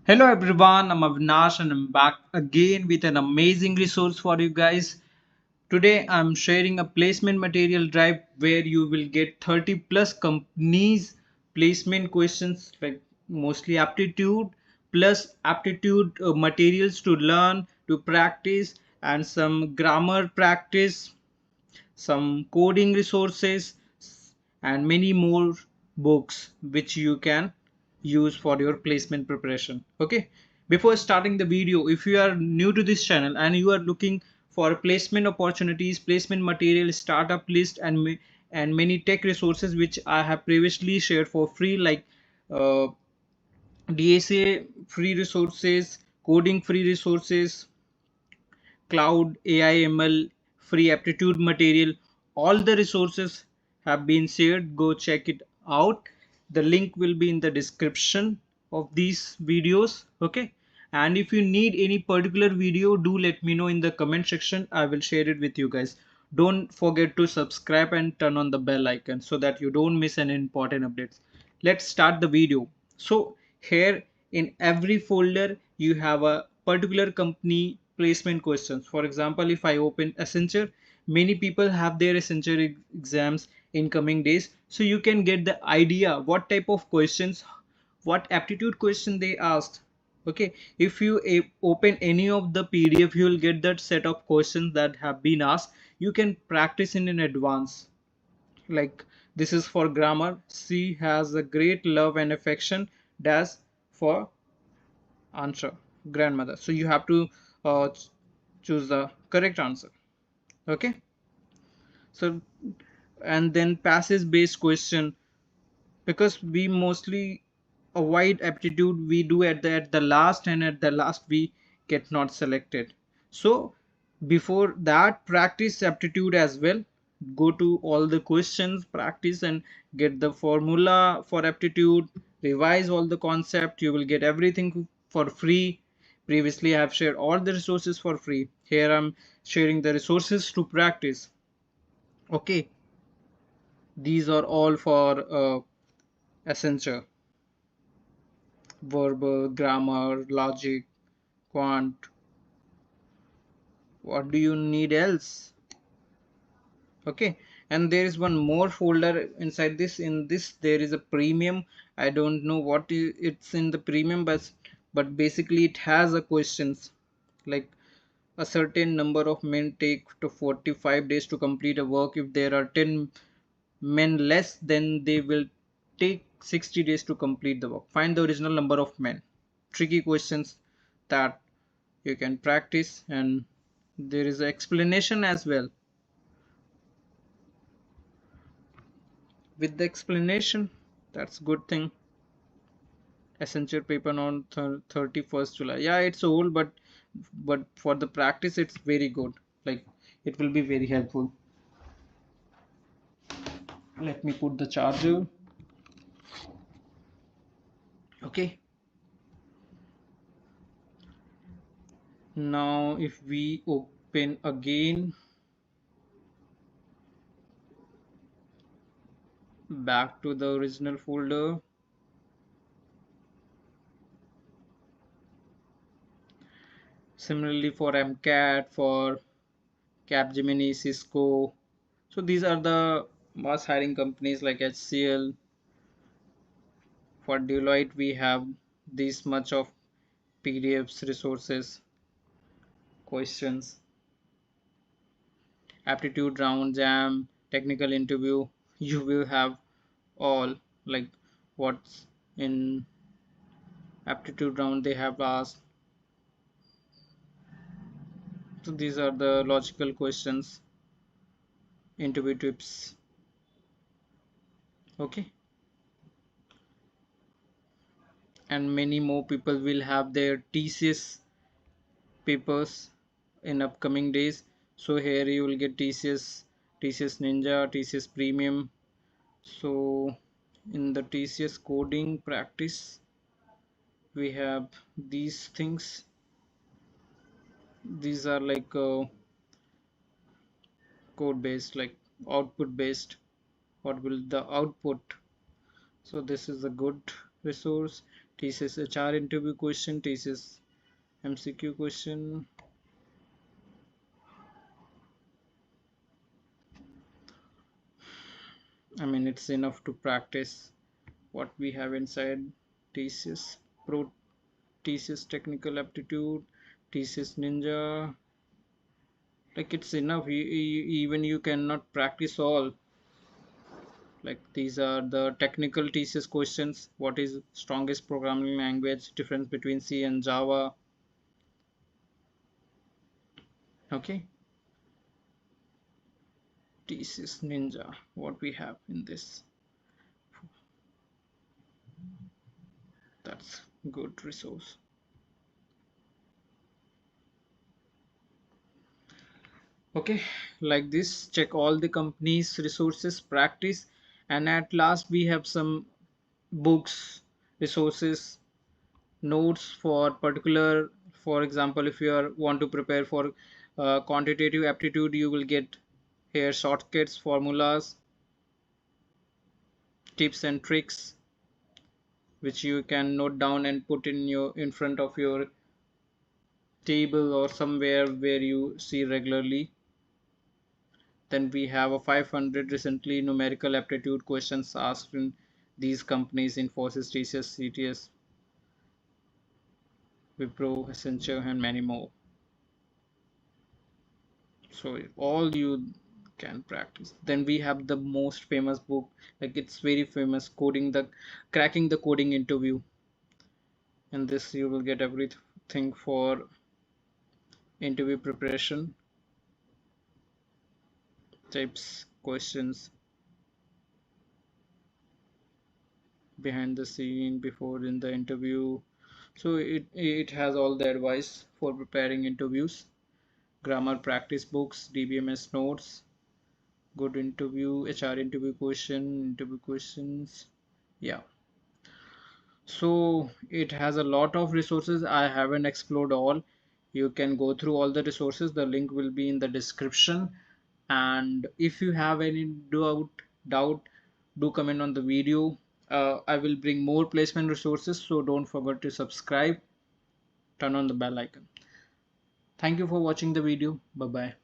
Hello everyone, I'm Avinash and I'm back again with an amazing resource for you guys. Today I'm sharing a placement material drive where you will get 30 plus companies placement questions like mostly aptitude plus aptitude materials to learn, to practice, and some grammar practice, some coding resources, and many more books which you can use for your placement preparation. Okay, before starting the video, if you are new to this channel and you are looking for placement opportunities, placement material, startup list, and many tech resources which I have previously shared for free, like uh, DSA free resources, coding free resources, cloud, AI, ML, free aptitude material. All the resources have been shared. Go check it out. The link will be in the description of these videos. Okay. And if you need any particular video, do let me know in the comment section. I will share it with you guys. Don't forget to subscribe and turn on the bell icon so that you don't miss any important updates. Let's start the video. So here in every folder you have a particular company placement questions. For example, if I open Accenture, many people have their Accenture exams in coming days, so you can get the idea what type of questions, what aptitude question they asked. Okay, if you open any of the PDF, you will get that set of questions that have been asked. You can practice in advance. Like, this is for grammar. She has a great love and affection. Dash for answer, grandmother. So you have to choose the correct answer. Okay, so and then passage based question, because we mostly avoid aptitude, we do at the last, and at the last we get not selected. So before that, practice aptitude as well. Go to all the questions, practice, and get the formula for aptitude, revise all the concept. You will get everything for free. Previously I have shared all the resources for free. Here I'm sharing the resources to practice. Okay, these are all for Accenture: verbal, grammar, logic, quant. What do you need else? Okay, and there is one more folder inside this. In this there is a premium. I don't know what it's in the premium, but basically it has a questions like a certain number of men take to 45 days to complete a work. If there are 10 men less, then they will take 60 days to complete the work. Find the original number of men. Tricky questions that you can practice, and there is an explanation as well. With the explanation, that's good thing. Accenture paper on 31st July. Yeah, it's old, but for the practice it's very good. Like, it will be very helpful. Let me put the charger. Okay, now if we open again, back to the original folder. Similarly for MCAT, for Capgemini, Cisco. So these are the mass hiring companies like HCL. For Deloitte, we have this much of PDFs, resources, questions, aptitude round, jam, technical interview. You will have all, like, what's in aptitude round they have asked. So these are the logical questions, interview tips. Okay, and many more people will have their TCS papers in upcoming days. So here you will get TCS Ninja, TCS Premium. So in the TCS coding practice, we have these things. These are like code based, like output based. What will the output? So this is a good. resource, TCS HR interview question, TCS MCQ question. I mean, it's enough to practice what we have inside. TCS Pro, TCS Technical Aptitude, TCS Ninja. Like, it's enough. Even you cannot practice all. Like, these are the technical TCS questions. What is strongest programming language? Difference between C and Java. Okay. TCS Ninja. What we have in this. That's good resource. Okay, like this, check all the company's resources, practice, and at last we have some books, resources, notes for particular. For example, if you are want to prepare for quantitative aptitude, you will get here shortcuts, formulas, tips and tricks which you can note down and put in front of your table or somewhere where you see regularly. Then we have a 500 recently numerical aptitude questions asked in these companies: Infosys, TCS, CTS, Wipro, Accenture, and many more. So all you can practice. Then we have the most famous book, like it's very famous, cracking the coding interview. And this you will get everything for interview preparation, tips, questions, behind the scene, before in the interview. So it has all the advice for preparing interviews, grammar practice books, DBMS notes, good interview, HR interview questions. Yeah. So it has a lot of resources. I haven't explored all. You can go through all the resources. The link will be in the description. And if you have any doubt, do comment on the video. I will bring more placement resources, so don't forget to subscribe, turn on the bell icon. Thank you for watching the video. Bye bye.